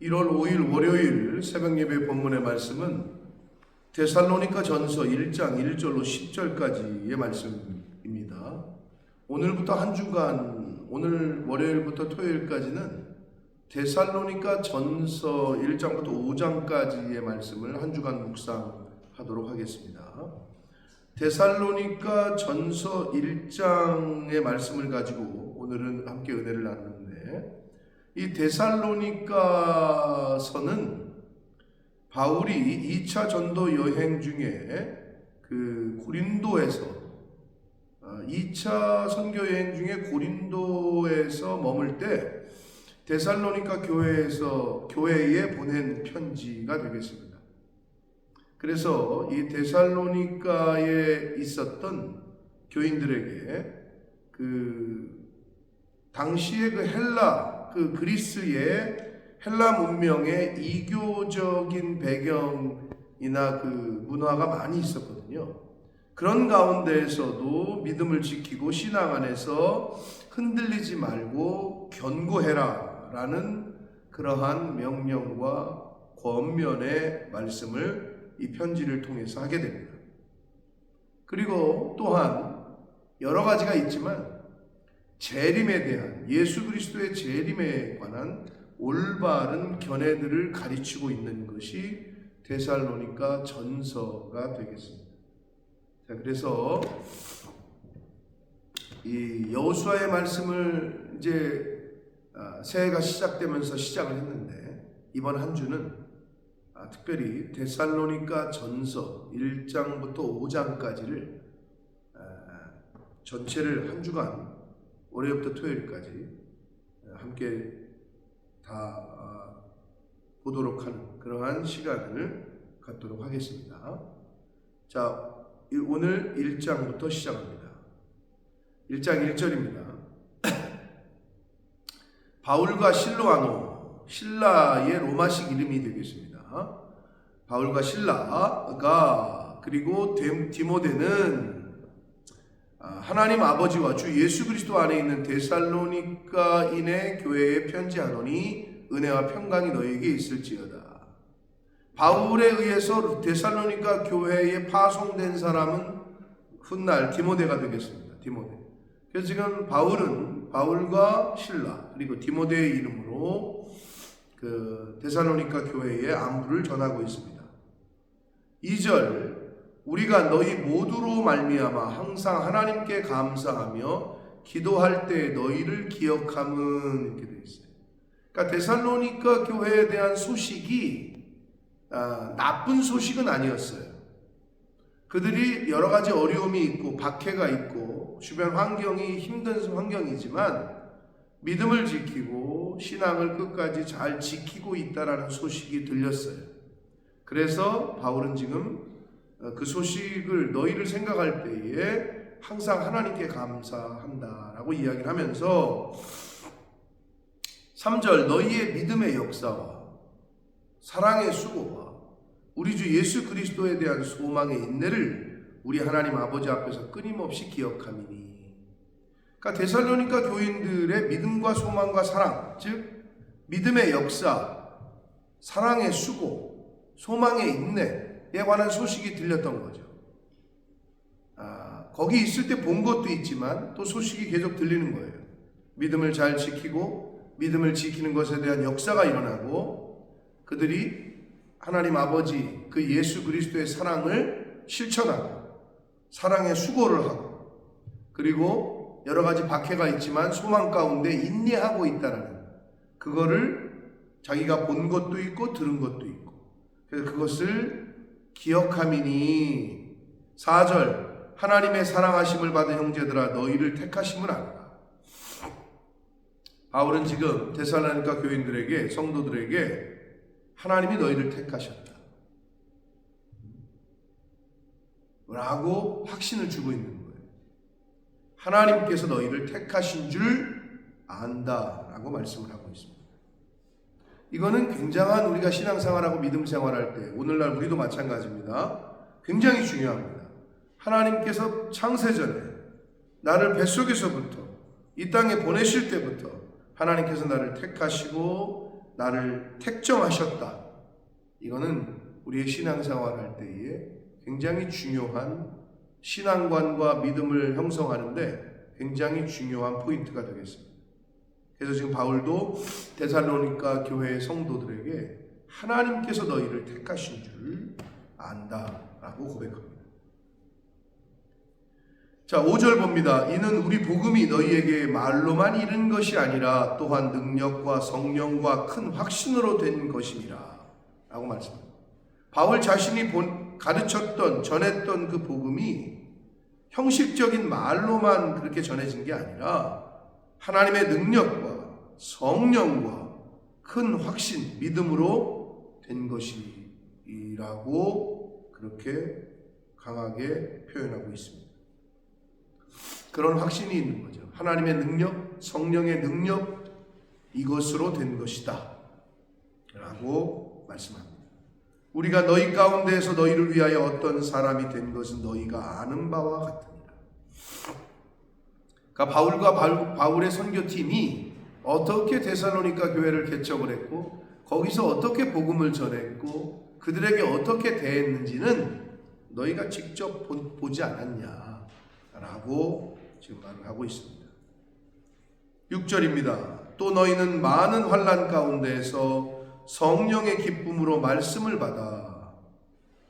1월 5일 월요일 새벽 예배 본문의 말씀은 데살로니가 전서 1장 1절로 10절까지의 말씀입니다. 오늘부터 한 주간, 오늘 월요일부터 토요일까지는 데살로니가 전서 1장부터 5장까지의 말씀을 한 주간 묵상하도록 하겠습니다. 데살로니가 전서 1장의 말씀을 가지고 오늘은 함께 은혜를 나누는데, 이 데살로니가서는 바울이 2차 전도 여행 중에 고린도에서 2차 선교 여행 중에 고린도에서 머물 때 데살로니가 교회에 보낸 편지가 되겠습니다. 그래서 이 데살로니가에 있었던 교인들에게 당시의 그리스의 헬라 문명의 이교적인 배경이나 문화가 많이 있었거든요. 그런 가운데에서도 믿음을 지키고 신앙 안에서 흔들리지 말고 견고해라 라는 그러한 명령과 권면의 말씀을 이 편지를 통해서 하게 됩니다. 그리고 또한 여러 가지가 있지만 재림에 대한, 예수 그리스도의 재림에 관한 올바른 견해들을 가르치고 있는 것이 데살로니가 전서가 되겠습니다. 자, 그래서 이 여호수아의 말씀을 이제 새해가 시작되면서 시작을 했는데, 이번 한 주는 특별히 데살로니가 전서 1장부터 5장까지를 전체를 한 주간 월요일부터 토요일까지 함께 다 보도록 하는 그러한 시간을 갖도록 하겠습니다. 자, 오늘 1장부터 시작합니다. 1장 1절입니다. 바울과 실로아노, 신라의 로마식 이름이 되겠습니다. 바울과 신라가, 그리고 디모데는 하나님 아버지와 주 예수 그리스도 안에 있는 데살로니가인의 교회에 편지하노니 은혜와 평강이 너희에게 있을지어다. 바울에 의해서 데살로니가 교회에 파송된 사람은 훗날 디모데가 되겠습니다. 디모데. 그래서 지금 바울은 바울과 신라 그리고 디모데의 이름으로 데살로니가 교회에 안부를 전하고 있습니다. 2절, 우리가 너희 모두로 말미암아 항상 하나님께 감사하며 기도할 때 너희를 기억함은, 이렇게 되어 있어요. 그러니까 데살로니가 교회에 대한 소식이 나쁜 소식은 아니었어요. 그들이 여러 가지 어려움이 있고 박해가 있고 주변 환경이 힘든 환경이지만 믿음을 지키고 신앙을 끝까지 잘 지키고 있다라는 소식이 들렸어요. 그래서 바울은 지금 그 소식을, 너희를 생각할 때에 항상 하나님께 감사한다라고 이야기를 하면서 3절, 너희의 믿음의 역사와 사랑의 수고와 우리 주 예수 그리스도에 대한 소망의 인내를 우리 하나님 아버지 앞에서 끊임없이 기억함이니. 그러니까 데살로니가 교인들의 믿음과 소망과 사랑, 즉 믿음의 역사, 사랑의 수고, 소망의 인내에 관한 소식이 들렸던 거죠. 거기 있을 때 본 것도 있지만 또 소식이 계속 들리는 거예요. 믿음을 잘 지키고 믿음을 지키는 것에 대한 역사가 일어나고, 그들이 하나님 아버지 그 예수 그리스도의 사랑을 실천하고 사랑의 수고를 하고, 그리고 여러 가지 박해가 있지만 소망 가운데 인내하고 있다는, 그거를 자기가 본 것도 있고 들은 것도 있고, 그래서 그것을 기억함이니. 4절, 하나님의 사랑하심을 받은 형제들아 너희를 택하심을 알라. 바울은 지금 데살로니가 교인들에게, 성도들에게 하나님이 너희를 택하셨다 라고 확신을 주고 있는 거예요. 하나님께서 너희를 택하신 줄 안다 라고 말씀을 하고 있습니다. 이거는 굉장한, 우리가 신앙생활하고 믿음생활할 때, 오늘날 우리도 마찬가지입니다. 굉장히 중요합니다. 하나님께서 창세전에 나를 뱃속에서부터 이 땅에 보내실 때부터 하나님께서 나를 택하시고 나를 택정하셨다. 이거는 우리의 신앙생활 할 때에 굉장히 중요한 신앙관과 믿음을 형성하는데 굉장히 중요한 포인트가 되겠습니다. 그래서 지금 바울도 데살로니가 교회의 성도들에게 하나님께서 너희를 택하신 줄 안다라고 고백합니다. 자, 5절 봅니다. 이는 우리 복음이 너희에게 말로만 이른 것이 아니라 또한 능력과 성령과 큰 확신으로 된 것임이라 라고 말씀합니다. 바울 자신이 가르쳤던 전했던 그 복음이 형식적인 말로만 그렇게 전해진 게 아니라 하나님의 능력과 성령과 큰 확신, 믿음으로 된 것이라고 그렇게 강하게 표현하고 있습니다. 그런 확신이 있는 거죠. 하나님의 능력, 성령의 능력, 이것으로 된 것이다 라고 말씀합니다. 우리가 너희 가운데에서 너희를 위하여 어떤 사람이 된 것은 너희가 아는 바와 같으니라. 그러니까 바울과 바울의 선교팀이 어떻게 데살로니가 교회를 개척을 했고 거기서 어떻게 복음을 전했고 그들에게 어떻게 대했는지는 너희가 직접 보지 않았냐라고 지금 말을 하고 있습니다. 6절입니다. 또 너희는 많은 환난 가운데에서 성령의 기쁨으로 말씀을 받아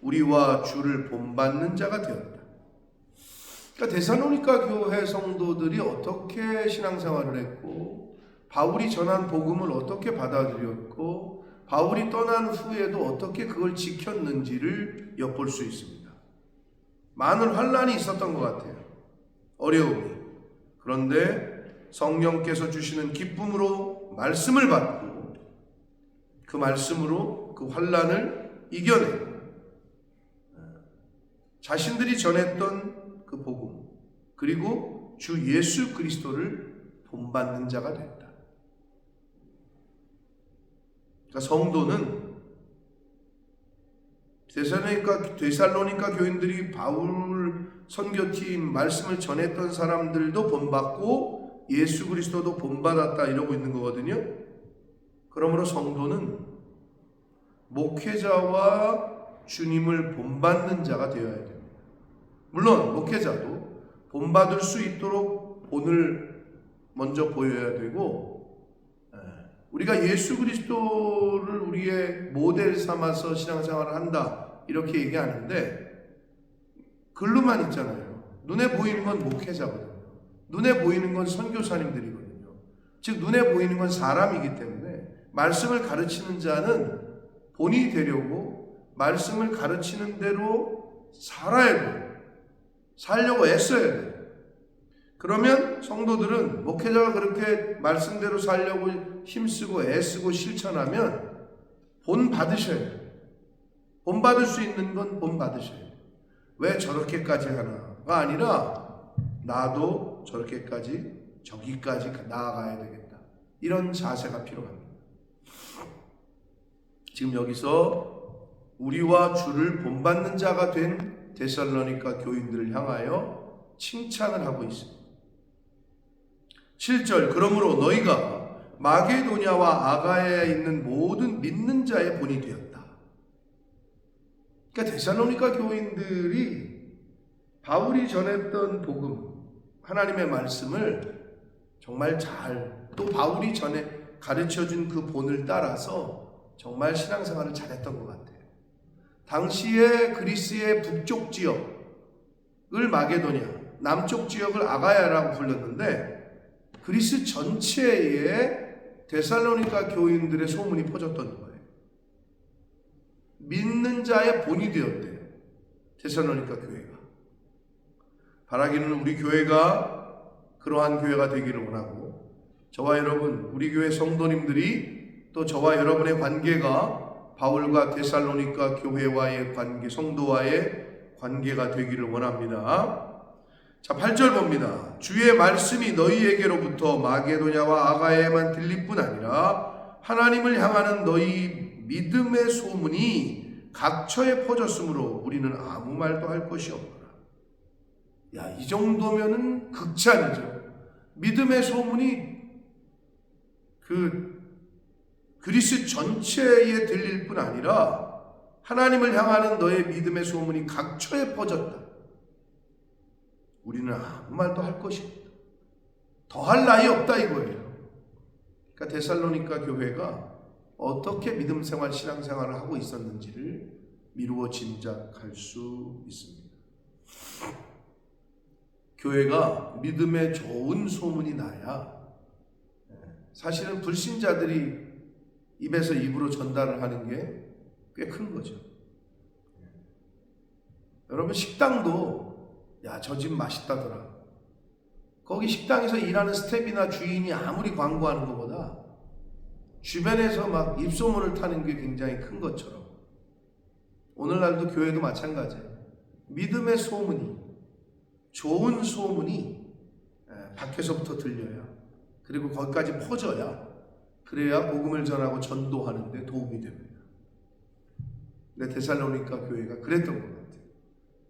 우리와 주를 본받는 자가 되었다. 그러니까 데살로니가 교회 성도들이 어떻게 신앙생활을 했고 바울이 전한 복음을 어떻게 받아들였고 바울이 떠난 후에도 어떻게 그걸 지켰는지를 엿볼 수 있습니다. 많은 환난이 있었던 것 같아요. 어려움이. 그런데 성령께서 주시는 기쁨으로 말씀을 받고 그 말씀으로 그 환난을 이겨내고 자신들이 전했던 그 복음 그리고 주 예수 그리스도를 본받는 자가 됐다. 그러니까 성도는 데살로니가 교인들이 바울 선교팀 말씀을 전했던 사람들도 본받고 예수 그리스도도 본받았다 이러고 있는 거거든요. 그러므로 성도는 목회자와 주님을 본받는 자가 되어야 됩니다. 물론 목회자도 본받을 수 있도록 본을 먼저 보여야 되고 우리가 예수 그리스도를 우리의 모델 삼아서 신앙생활을 한다 이렇게 얘기하는데 글로만 있잖아요. 눈에 보이는 건 목회자거든요. 눈에 보이는 건 선교사님들이거든요. 즉 눈에 보이는 건 사람이기 때문에 말씀을 가르치는 자는 본이 되려고 말씀을 가르치는 대로 살아야 돼요. 살려고 애써야 돼요. 그러면 성도들은 목회자가 그렇게 말씀대로 살려고 힘쓰고 애쓰고 실천하면 본 받으셔야 돼요. 본 받을 수 있는 건 본 받으셔야 돼요. 왜 저렇게까지 하나가 아니라 나도 저렇게까지 저기까지 나아가야 되겠다. 이런 자세가 필요합니다. 지금 여기서 우리와 주를 본받는 자가 된 데살로니가 교인들을 향하여 칭찬을 하고 있습니다. 7절 그러므로 너희가 마게도냐와 아가야에 있는 모든 믿는 자의 본이 되었다. 그러니까 데살로니가 교인들이 바울이 전했던 복음 하나님의 말씀을 정말 잘 또 바울이 전에 가르쳐준 그 본을 따라서 정말 신앙생활을 잘했던 것 같아요. 당시에 그리스의 북쪽 지역을 마게도냐, 남쪽 지역을 아가야라고 불렀는데 그리스 전체에 데살로니가 교인들의 소문이 퍼졌던 거예요. 믿는 자의 본이 되었대요. 데살로니가 교회가. 바라기는 우리 교회가 그러한 교회가 되기를 원하고 저와 여러분, 우리 교회 성도님들이 또 저와 여러분의 관계가 바울과 데살로니가 교회와의 관계, 성도와의 관계가 되기를 원합니다. 자, 8절 봅니다. 주의 말씀이 너희에게로부터 마게도냐와 아가야에만 들릴 뿐 아니라 하나님을 향하는 너희 믿음의 소문이 각처에 퍼졌으므로 우리는 아무 말도 할 것이 없노라. 야, 이 정도면은 극찬이죠. 믿음의 소문이 그 그리스 전체에 들릴 뿐 아니라 하나님을 향하는 너의 믿음의 소문이 각처에 퍼졌다. 우리는 아무 말도 할 것이 없다. 더할 나위 없다 이거예요. 그러니까 데살로니가 교회가 어떻게 믿음 생활, 신앙 생활을 하고 있었는지를 미루어 짐작할 수 있습니다. 교회가 믿음에 좋은 소문이 나야 사실은 불신자들이 입에서 입으로 전달을 하는 게 꽤 큰 거죠. 여러분 식당도 야, 저 집 맛있다더라. 거기 식당에서 일하는 스태프나 주인이 아무리 광고하는 것보다 주변에서 막 입소문을 타는 게 굉장히 큰 것처럼 오늘날도 교회도 마찬가지예요. 믿음의 소문이, 좋은 소문이 밖에서부터 들려야, 그리고 거기까지 퍼져야, 그래야 복음을 전하고 전도하는 데 도움이 됩니다. 근데 데살로니가 교회가 그랬던 것 같아요.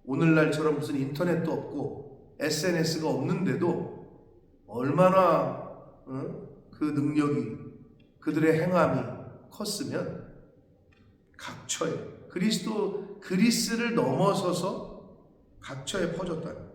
오늘날처럼 무슨 인터넷도 없고 SNS가 없는데도 얼마나 그 능력이, 그들의 행함이 컸으면 각처에, 그리스를 넘어서서 각처에 퍼졌다는.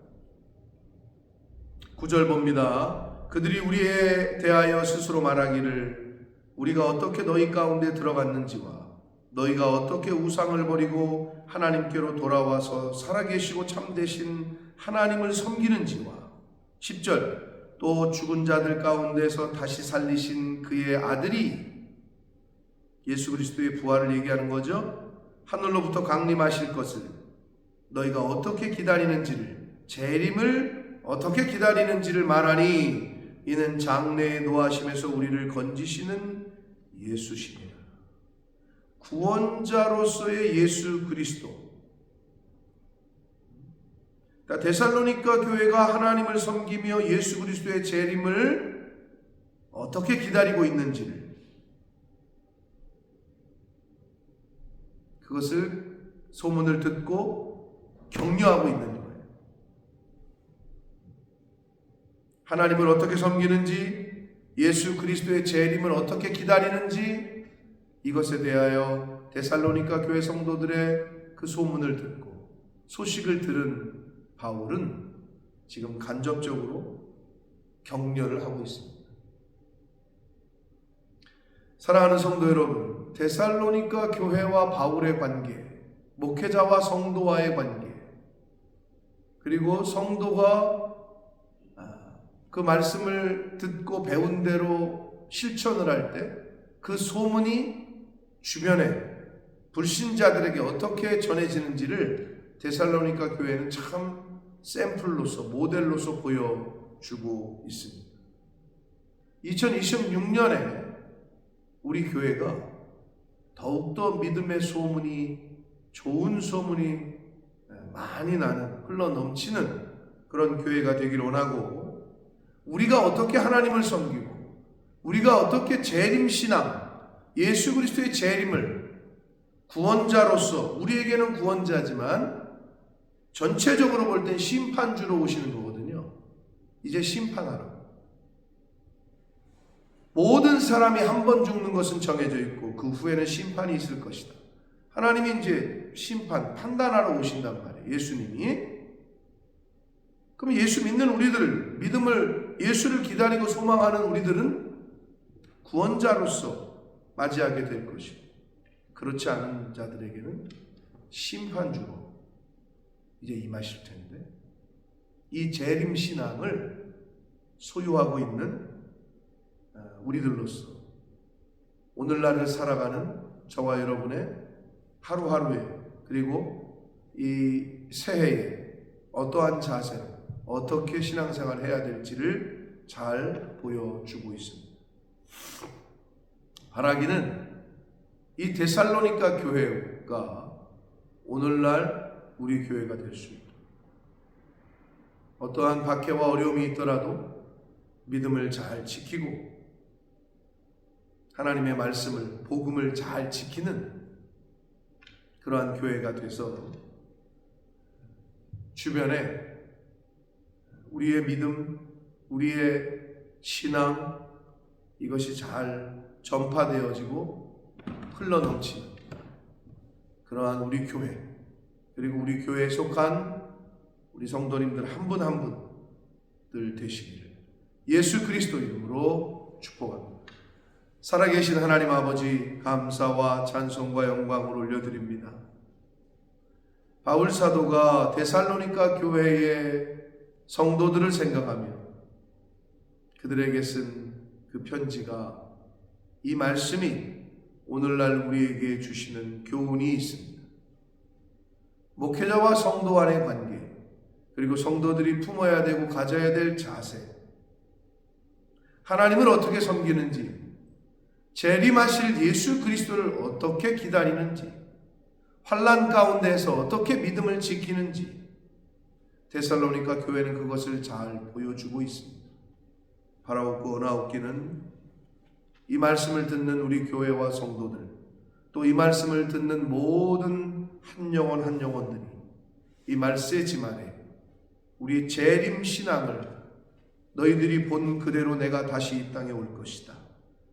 9절 봅니다. 그들이 우리에 대하여 스스로 말하기를 우리가 어떻게 너희 가운데 들어갔는지와 너희가 어떻게 우상을 버리고 하나님께로 돌아와서 살아계시고 참되신 하나님을 섬기는지와 10절 또 죽은 자들 가운데서 다시 살리신 그의 아들이, 예수 그리스도의 부활을 얘기하는 거죠. 하늘로부터 강림하실 것을 너희가 어떻게 기다리는지를, 재림을 어떻게 기다리는지를 말하니 이는 장래의 노하심에서 우리를 건지시는 예수시니라. 구원자로서의 예수 그리스도. 그러니까 데살로니가 교회가 하나님을 섬기며 예수 그리스도의 재림을 어떻게 기다리고 있는지를, 그것을 소문을 듣고 격려하고 있는 거예요. 하나님을 어떻게 섬기는지, 예수 그리스도의 재림을 어떻게 기다리는지, 이것에 대하여 데살로니가 교회 성도들의 그 소문을 듣고 소식을 들은 바울은 지금 간접적으로 격려를 하고 있습니다. 사랑하는 성도 여러분, 데살로니가 교회와 바울의 관계, 목회자와 성도와의 관계, 그리고 성도가 그 말씀을 듣고 배운 대로 실천을 할 때 그 소문이 주변에 불신자들에게 어떻게 전해지는지를 데살로니가 교회는 참 샘플로서, 모델로서 보여주고 있습니다. 2026년에 우리 교회가 더욱더 믿음의 소문이, 좋은 소문이 많이 나는, 흘러 넘치는 그런 교회가 되기를 원하고, 우리가 어떻게 하나님을 섬기고 우리가 어떻게 재림신앙, 예수 그리스도의 재림을 구원자로서, 우리에게는 구원자지만 전체적으로 볼 땐 심판주로 오시는 거거든요. 이제 심판하라. 모든 사람이 한 번 죽는 것은 정해져 있고 그 후에는 심판이 있을 것이다. 하나님이 이제 심판, 판단하러 오신단 말이에요. 예수님이. 그럼 예수 믿는 우리들, 예수를 기다리고 소망하는 우리들은 구원자로서 맞이하게 될 것이고, 그렇지 않은 자들에게는 심판주로 이제 임하실 텐데, 이 재림 신앙을 소유하고 있는 우리들로서 오늘날을 살아가는 저와 여러분의 하루하루에, 그리고 이 새해에 어떠한 자세로 어떻게 신앙생활을 해야 될지를 잘 보여주고 있습니다. 바라기는 이 데살로니가 교회가 오늘날 우리 교회가 될 수 있도록, 어떠한 박해와 어려움이 있더라도 믿음을 잘 지키고 하나님의 말씀을, 복음을 잘 지키는 그러한 교회가 돼서 주변에 우리의 믿음, 우리의 신앙, 이것이 잘 전파되어지고 흘러넘치는 그러한 우리 교회, 그리고 우리 교회에 속한 우리 성도님들 한 분 한 분들 되시기를 예수 그리스도 이름으로 축복합니다. 살아계신 하나님 아버지, 감사와 찬송과 영광을 올려드립니다. 바울 사도가 데살로니가 교회의 성도들을 생각하며 그들에게 쓴 그 편지가, 이 말씀이 오늘날 우리에게 주시는 교훈이 있습니다. 목회자와 성도 간의 관계, 그리고 성도들이 품어야 되고 가져야 될 자세, 하나님을 어떻게 섬기는지, 재림하실 예수 그리스도를 어떻게 기다리는지, 환난 가운데에서 어떻게 믿음을 지키는지 데살로니가 교회는 그것을 잘 보여주고 있습니다. 바라옵고 원하옵기는 이 말씀을 듣는 우리 교회와 성도들, 또 이 말씀을 듣는 모든 한 영혼 한 영혼들이 이 말세지 말에 우리 재림 신앙을 너희들이 본 그대로 내가 다시 이 땅에 올 것이다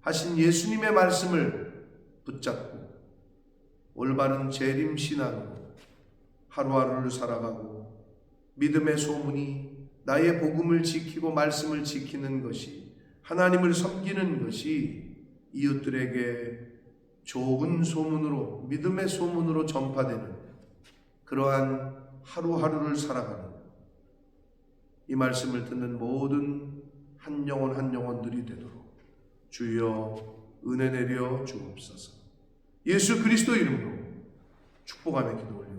하신 예수님의 말씀을 붙잡고 올바른 재림 신앙으로 하루하루를 살아가고 믿음의 소문이 나의 복음을 지키고 말씀을 지키는 것이, 하나님을 섬기는 것이 이웃들에게 좋은 소문으로, 믿음의 소문으로 전파되는 그러한 하루하루를 살아가는 이 말씀을 듣는 모든 한 영혼 한 영혼들이 되도록 주여 은혜 내려 주옵소서. 예수 그리스도 이름으로 축복하며 기도 올립니다.